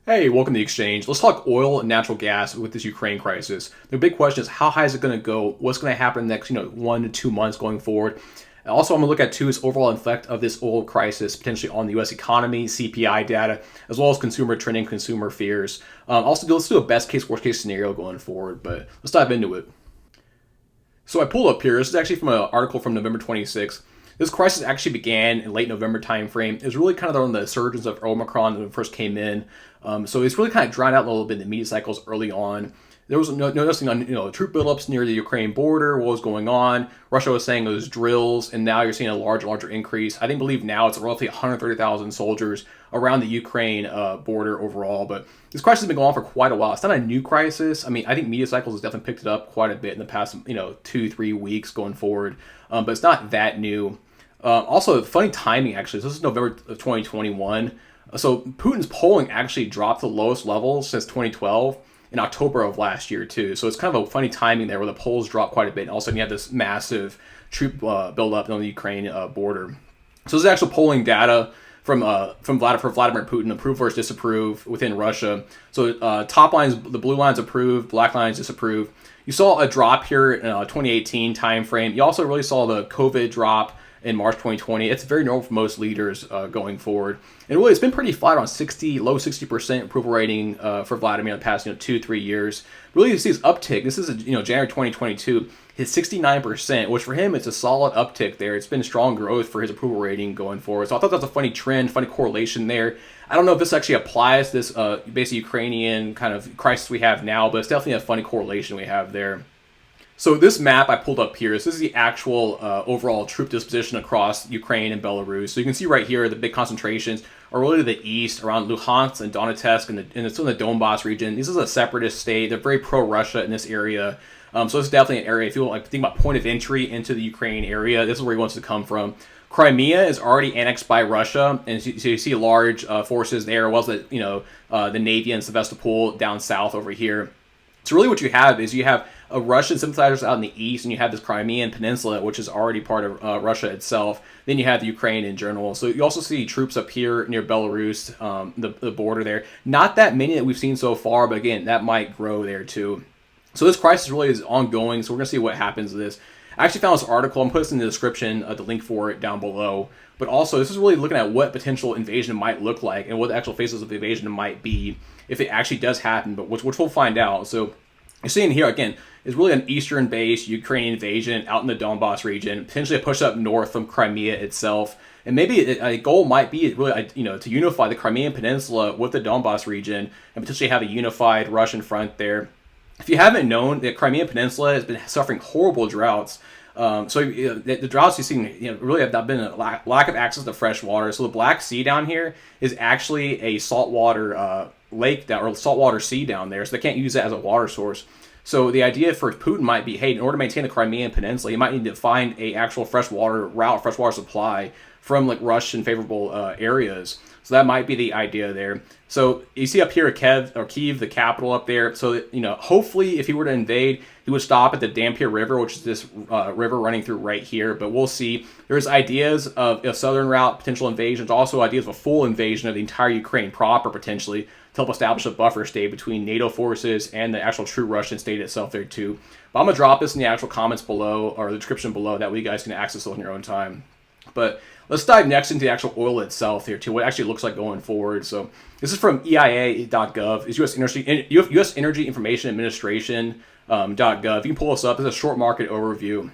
Hey, welcome to the exchange. Let's talk oil and natural gas with this Ukraine crisis. The big question is how high is it going to go? What's going to happen in the next, 1 to 2 months going forward? And also, I'm going to look at too is overall effect of this oil crisis potentially on the U.S. economy, CPI data, as well as consumer trending, consumer fears. Let's do a best case, worst case scenario going forward. But let's dive into it. So I pulled up here. This is actually from an article from November 26th. This crisis actually began in late November timeframe. It was really kind of on the surge of Omicron when it first came in. So it's really kind of drawn out a little bit in the media cycles early on. There was noticing on troop buildups near the Ukraine border, what was going on. Russia was saying it was drills, and now you're seeing a larger increase. I believe now it's roughly 130,000 soldiers around the Ukraine border overall. But this crisis has been going on for quite a while. It's not a new crisis. I think media cycles has definitely picked it up quite a bit in the past 2-3 weeks going forward. But it's not that new. Also, funny timing actually. This is November of 2021. So Putin's polling actually dropped to the lowest levels since 2012 in October of last year too. So it's kind of a funny timing there where the polls dropped quite a bit, and all of a sudden you have this massive troop buildup on the Ukraine border. So this is actual polling data from Vladimir Putin, approve versus disapprove within Russia. So top lines, the blue lines approve, black lines disapprove. You saw a drop here in 2018 timeframe. You also really saw the COVID drop in March 2020. It's very normal for most leaders going forward. And really, it's been pretty flat on low 60% approval rating for Vladimir in the past 2-3 years. Really, you see this uptick. This is January 2022, his 69%, which for him, it's a solid uptick there. It's been strong growth for his approval rating going forward. So I thought that's a funny trend, funny correlation there. I don't know if this actually applies to this basic Ukrainian kind of crisis we have now, but it's definitely a funny correlation we have there. So this map I pulled up here, this is the actual overall troop disposition across Ukraine and Belarus. So you can see right here, the big concentrations are really to the east, around Luhansk and Donetsk, and it's in the Donbass region. This is a separatist state. They're very pro-Russia in this area. So it's definitely an area, if you think about point of entry into the Ukraine area, this is where he wants to come from. Crimea is already annexed by Russia, and so you see large forces there, as well as the Navy and Sevastopol down south over here. So really what you have is Russian sympathizers out in the east, and you have this Crimean Peninsula, which is already part of Russia itself. Then you have Ukraine in general. So you also see troops up here near Belarus, the border there. Not that many that we've seen so far, but again, that might grow there too. So this crisis really is ongoing, so we're going to see what happens to this. I actually found this article. I'm putting this in the description, the link for it down below. But also, this is really looking at what potential invasion might look like and what the actual phases of the invasion might be if it actually does happen, but which we'll find out. So you're seeing here, again, is really an eastern-based Ukrainian invasion out in the Donbass region, potentially a push up north from Crimea itself. And maybe a goal might be really, to unify the Crimean Peninsula with the Donbass region and potentially have a unified Russian front there. If you haven't known, the Crimean Peninsula has been suffering horrible droughts. The droughts you've seen, really have been a lack of access to fresh water. So the Black Sea down here is actually a saltwater lake or saltwater sea down there, so they can't use that as a water source. So the idea for Putin might be, hey, in order to maintain the Crimean Peninsula, you might need to find a actual freshwater supply from like Russian favorable areas. So that might be the idea there. So you see up here Kyiv, the capital up there. So hopefully, if he were to invade, he would stop at the Dampier River, which is this river running through right here. But we'll see. There's ideas of a southern route, potential invasions, also ideas of a full invasion of the entire Ukraine proper, potentially, to help establish a buffer state between NATO forces and the actual true Russian state itself there too. But I'm going to drop this in the actual comments below, or the description below, that way you guys can access it on your own time. But let's dive next into the actual oil itself here too, what it actually looks like going forward. So this is from EIA.gov. It's US Energy Information Administration .gov. You can pull this up. It's a short market overview.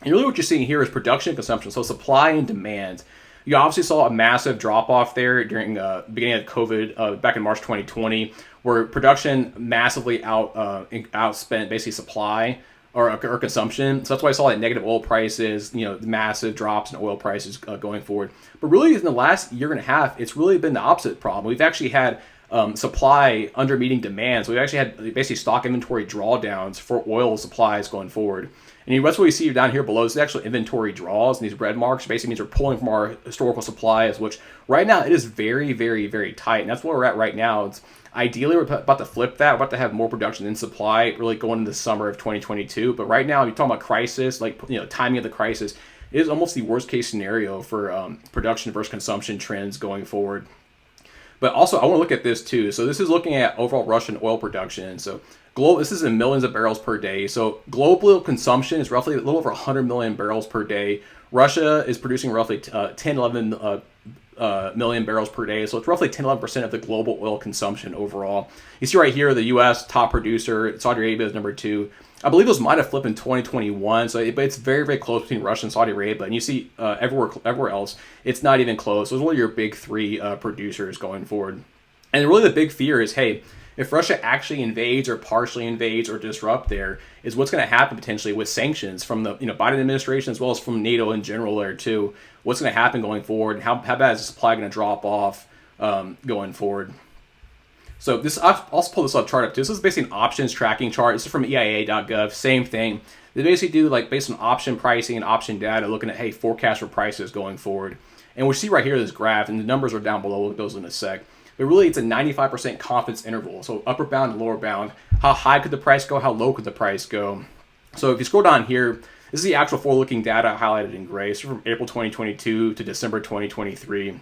And really what you're seeing here is production and consumption, so supply and demand. You obviously saw a massive drop-off there during the beginning of COVID back in March 2020, where production massively outspent basically supply or consumption. So that's why I saw like negative oil prices, massive drops in oil prices going forward. But really in the last year and a half, it's really been the opposite problem. We've actually had supply under meeting demand. So we've actually had basically stock inventory drawdowns for oil supplies going forward. And that's what we see down here below is the actual inventory draws, and these red marks basically means we're pulling from our historical supplies, which right now it is very, very, very tight. And that's where we're at right now. It's ideally we're about to flip that. We're about to have more production than supply really going into the summer of 2022. But right now, if you're talking about crisis, like timing of the crisis, it is almost the worst case scenario for production versus consumption trends going forward. But also, I want to look at this too. So this is looking at overall Russian oil production. So global, this is in millions of barrels per day. So global consumption is roughly a little over 100 million barrels per day. Russia is producing roughly 10, 11 million barrels per day. So it's roughly 10, 11% of the global oil consumption overall. You see right here, the U.S. top producer, Saudi Arabia is number 2. I believe those might have flipped in 2021, but it's very, very close between Russia and Saudi Arabia. And you see everywhere else, it's not even close. Those are one of your big 3 producers going forward. And really the big fear is, hey, if Russia actually invades or partially invades or disrupt there, is what's going to happen potentially with sanctions from the Biden administration as well as from NATO in general there too. What's going to happen going forward? And how bad is the supply going to drop off going forward? So this, I'll also pull this up chart up too. This is basically an options tracking chart. This is from EIA.gov. Same thing. They basically do like based on option pricing and option data, looking at, hey, forecast for prices going forward. And we see right here this graph, and the numbers are down below. We'll look at those in a sec. But really, it's a 95% confidence interval. So upper bound and lower bound. How high could the price go? How low could the price go? So if you scroll down here, this is the actual forward-looking data highlighted in gray. So from April 2022 to December 2023.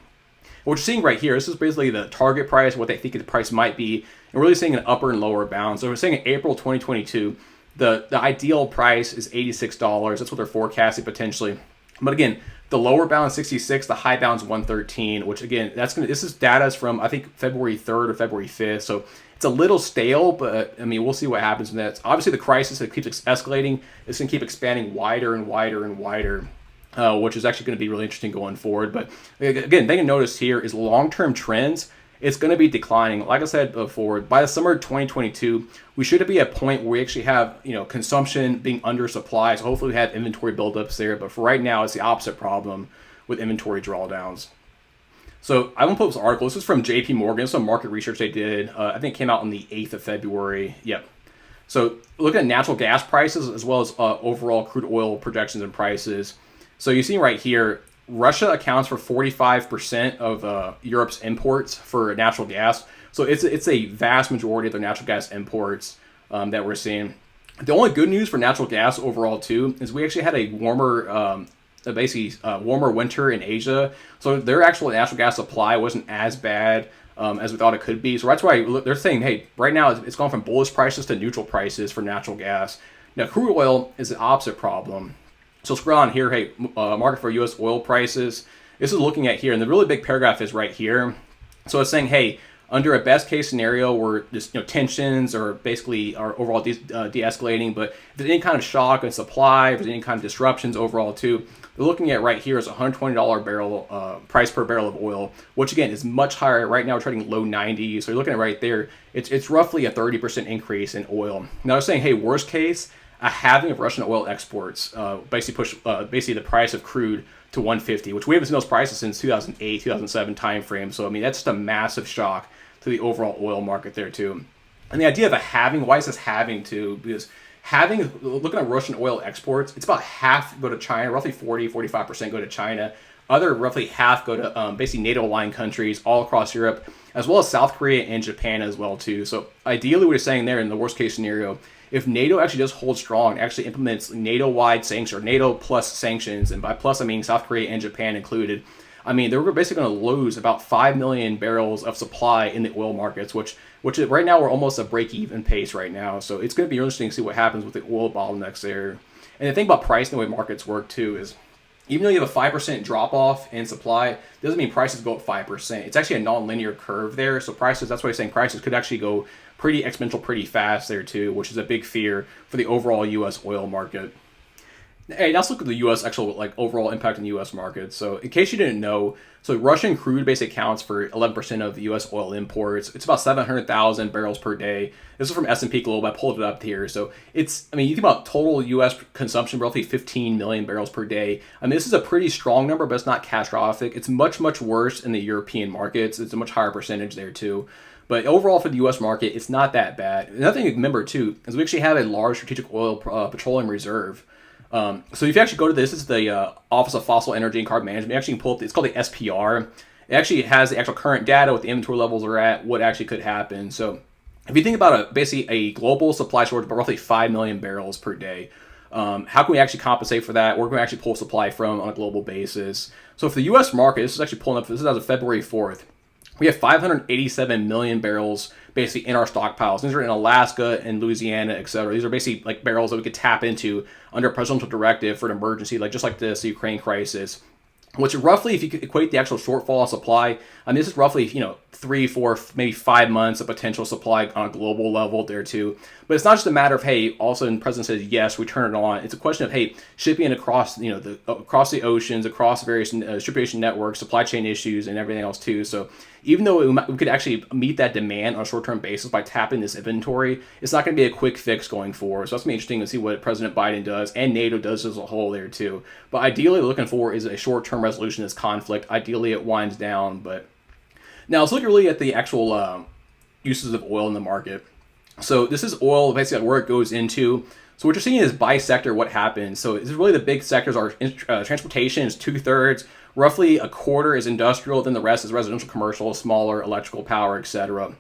What you're seeing right here, this is basically the target price, what they think the price might be, and really seeing an upper and lower bound. So we're saying in April 2022, the ideal price is $86. That's what they're forecasting potentially. But again, the lower bound is 66, the high bound is 113, which again, this is data from I think February 3rd or February 5th. So it's a little stale, but I mean, we'll see what happens with that. Obviously, the crisis that keeps escalating is going to keep expanding wider and wider and wider. Which is actually going to be really interesting going forward. But again, thing to notice here is long-term trends. It's going to be declining. Like I said before, by the summer of 2022, we should be at a point where we actually have consumption being under supply. So hopefully we have inventory buildups there. But for right now, it's the opposite problem with inventory drawdowns. So I want to put this article. This is from JP Morgan. This is some market research they did. I think it came out on the 8th of February. Yep. So looking at natural gas prices as well as overall crude oil projections and prices. So you see right here, Russia accounts for 45% of Europe's imports for natural gas. So it's a vast majority of their natural gas imports that we're seeing. The only good news for natural gas overall too is we actually had a warmer, warmer winter in Asia. So their actual natural gas supply wasn't as bad as we thought it could be. So that's why they're saying, hey, right now it's gone from bullish prices to neutral prices for natural gas. Now crude oil is the opposite problem. So scroll on here, hey, market for U.S. oil prices. This is looking at here, and the really big paragraph is right here. So it's saying, hey, under a best case scenario where just tensions are basically are overall de-escalating, but if there's any kind of shock in supply, if there's any kind of disruptions overall too, they're looking at right here is $120 barrel price per barrel of oil, which again is much higher. Right now we're trading low 90s. So you're looking at right there, it's roughly a 30% increase in oil. Now they're saying, hey, worst case, a halving of Russian oil exports basically push basically the price of crude to 150, which we haven't seen those prices since 2008, 2007 timeframe. So I mean that's just a massive shock to the overall oil market there too. And the idea of a halving, why is this halving too? Because halving, looking at Russian oil exports, it's about half go to China, roughly 45% go to China. Other roughly half go to basically NATO-aligned countries all across Europe, as well as South Korea and Japan as well too. So ideally, what we're saying there in the worst case scenario, if NATO actually does hold strong, actually implements NATO-wide sanctions, or NATO plus sanctions, and by plus I mean South Korea and Japan included, I mean they're basically going to lose about 5 million barrels of supply in the oil markets, which right now we're almost a break-even pace right now. So it's going to be interesting to see what happens with the oil bottlenecks there. And the thing about pricing, the way markets work too, is even though you have a 5% drop-off in supply, doesn't mean prices go up 5%. It's actually a non-linear curve there. So prices, that's why I'm saying prices could actually go pretty exponential pretty fast there too, which is a big fear for the overall U.S. oil market. Hey, let's look at the U.S. actual overall impact on the U.S. market. So in case you didn't know, so Russian crude basically accounts for 11% of the U.S. oil imports. It's about 700,000 barrels per day. This is from S&P Global. I pulled it up here. So you think about total U.S. consumption, roughly 15 million barrels per day. I mean, this is a pretty strong number, but it's not catastrophic. It's much, much worse in the European markets. It's a much higher percentage there too. But overall for the U.S. market, it's not that bad. Another thing to remember too is we actually have a large strategic oil petroleum reserve. So if you actually go to this is the Office of Fossil Energy and Carbon Management. You actually can pull up, it's called the SPR. It actually has the actual current data, what the inventory levels are at, what actually could happen. So if you think about basically a global supply shortage of roughly 5 million barrels per day, how can we actually compensate for that? Where can we actually pull supply from on a global basis? So for the U.S. market, this is actually pulling up, this is as of February 4th. we have 587 million barrels basically in our stockpiles. These are in Alaska and Louisiana, etc. These are basically like barrels that we could tap into under a presidential directive for an emergency, like just like this Ukraine crisis. Which roughly, if you could equate the actual shortfall of supply, I mean, this is roughly, 3, 4, maybe 5 months of potential supply on a global level there too. But it's not just a matter of, hey, all of a sudden the president says, yes, we turn it on. It's a question of, hey, shipping across, across the oceans, across various distribution networks, supply chain issues, and everything else too. So even though we could actually meet that demand on a short-term basis by tapping this inventory, it's not going to be a quick fix going forward. So that's going to be interesting to see what President Biden does and NATO does as a whole there too. But ideally, looking for is a short-term resolution of this conflict. Ideally, it winds down. But now let's look really at the actual uses of oil in the market. So this is oil, basically where it goes into. So what you're seeing is by sector what happens. So this is really the big sectors are transportation is 2/3. Roughly a quarter is industrial, then the rest is residential, commercial, smaller, electrical power, etc.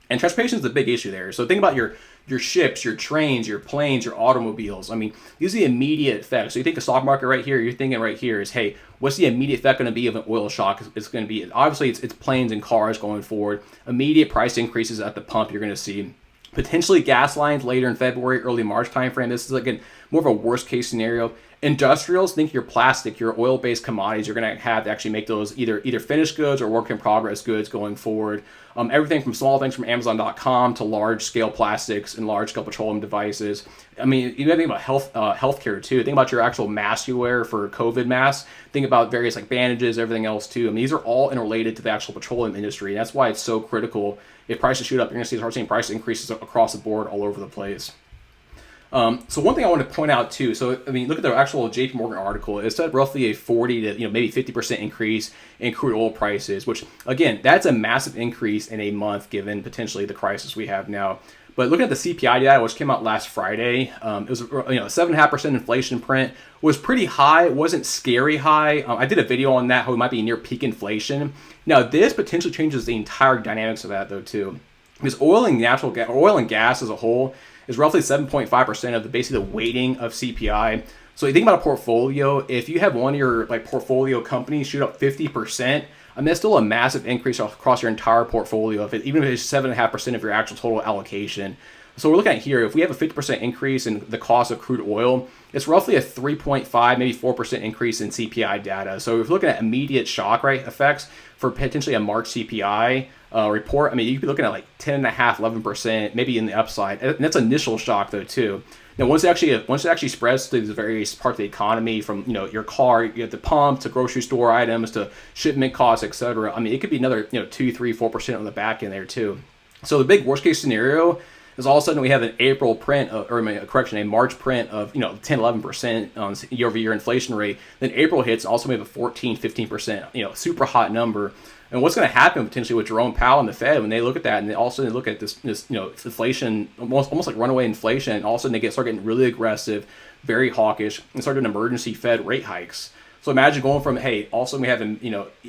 And transportation is the big issue there. So think about your ships, your trains, your planes, your automobiles. I mean, these are the immediate effects. So you think the stock market right here, you're thinking right here is, hey, what's the immediate effect going to be of an oil shock? It's going to be, obviously, it's planes and cars going forward. Immediate price increases at the pump you're going to see. Potentially gas lines later in February, early March timeframe. This is, again, more of a worst case scenario. Industrials, think your plastic, your oil-based commodities, you're going to have to actually make those either finished goods or work in progress goods going forward. Everything from small things from Amazon.com to large-scale plastics and large-scale petroleum devices. I mean, you got to think about healthcare too. Think about your actual mask you wear for COVID masks. Think about various like bandages, everything else too. I mean, these are all interrelated to the actual petroleum industry. And that's why it's so critical. If prices shoot up, you're going to start seeing price increases across the board all over the place. So one thing I want to point out too, so I mean, look at the actual JP Morgan article. It said roughly a 40 to maybe 50% increase in crude oil prices, which again, that's a massive increase in a month given potentially the crisis we have now. But looking at the CPI data, which came out last Friday, it was 7.5% inflation print was pretty high. It wasn't scary high. I did a video on that, how we might be near peak inflation. Now this potentially changes the entire dynamics of that though too, because oil and gas as a whole is roughly 7.5% of basically the weighting of CPI. So you think about a portfolio, if you have one of your like portfolio companies shoot up 50%, I mean, that's still a massive increase across your entire portfolio, even if it's 7.5% of your actual total allocation. So we're looking at here, if we have a 50% increase in the cost of crude oil, it's roughly a 3.5, maybe 4% increase in CPI data. So if you're looking at immediate shock rate effects for potentially a March CPI report, I mean, you could be looking at like 10.5, 11%, maybe in the upside. And that's initial shock though too. Now, once it actually spreads to the various parts of the economy, from your car, you have the pump to grocery store items to shipment costs, etc. I mean, it could be another 2, 3, 4% on the back end there too. So the big worst case scenario is all of a sudden we have an April print, a March print of 10, 11% on year-over-year inflation rate. Then April hits, also we have a 14, 15%, super hot number. And what's going to happen potentially with Jerome Powell and the Fed when they look at that, and they also look at this inflation, almost like runaway inflation, and all of a sudden they start getting really aggressive, very hawkish, and start doing emergency Fed rate hikes. So imagine going from, hey, also we have,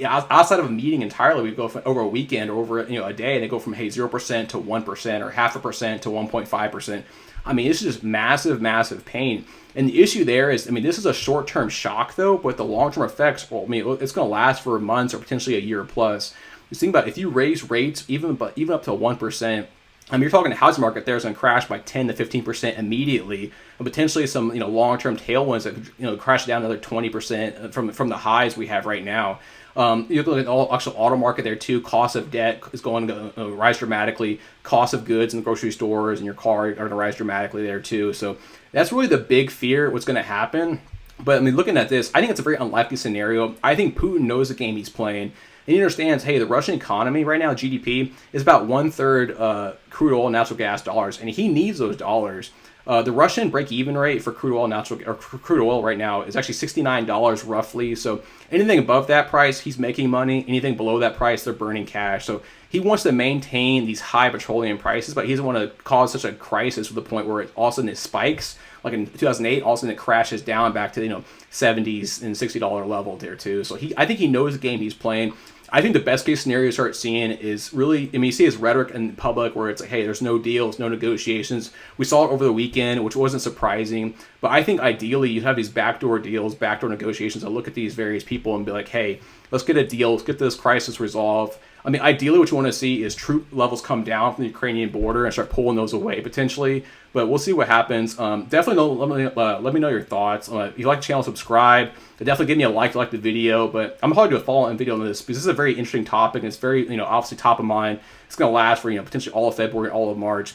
outside of a meeting entirely, we go from over a weekend or over a day, and they go from, hey, 0% to 1% or 0.5% to 1.5%. I mean, this is just massive, massive pain. And the issue there is, I mean, this is a short-term shock though, but the long-term effects, well, I mean, it's going to last for months or potentially a year plus. Just think about if you raise rates even up to 1%. I mean, you're talking the housing market there is going to crash by 10 to 15% immediately, and potentially some long-term tailwinds that could crash down another 20% from the highs we have right now. You look at the actual auto market there too. Cost of debt is going to rise dramatically. Cost of goods in the grocery stores and your car are going to rise dramatically there too. So that's really the big fear what's going to happen. But I mean, looking at this, I think it's a very unlikely scenario. I think Putin knows the game he's playing. And he understands, hey, the Russian economy right now, GDP, is about 1/3 crude oil and natural gas dollars, and he needs those dollars. The Russian break-even rate for crude oil right now is actually $69 roughly. So anything above that price, he's making money. Anything below that price, they're burning cash. So he wants to maintain these high petroleum prices, but he doesn't want to cause such a crisis to the point where all of a sudden it spikes. Like in 2008, all of a sudden it crashes down back to $70s and $60 level there too. So I think he knows the game he's playing. I think the best case scenario you start seeing is really, I mean, you see his rhetoric in public where it's like, hey, there's no deals, no negotiations. We saw it over the weekend, which wasn't surprising. But I think ideally you have these backdoor deals, backdoor negotiations that look at these various people and be like, hey, let's get a deal, let's get this crisis resolved. I mean, ideally, what you want to see is troop levels come down from the Ukrainian border and start pulling those away potentially. But we'll see what happens. Definitely let me know your thoughts. If you like the channel, subscribe. Definitely give me a like if you like the video. But I'm probably do a follow-up video on this because this is a very interesting topic and it's very obviously top of mind. It's going to last for potentially all of February, all of March.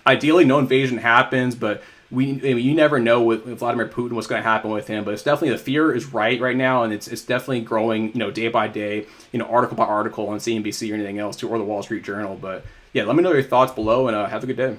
Ideally, no invasion happens, but you never know with Vladimir Putin what's going to happen with him. But it's definitely, the fear is right now, and it's definitely growing day by day, article by article on CNBC or anything else, or the Wall Street Journal. But yeah, let me know your thoughts below, and have a good day.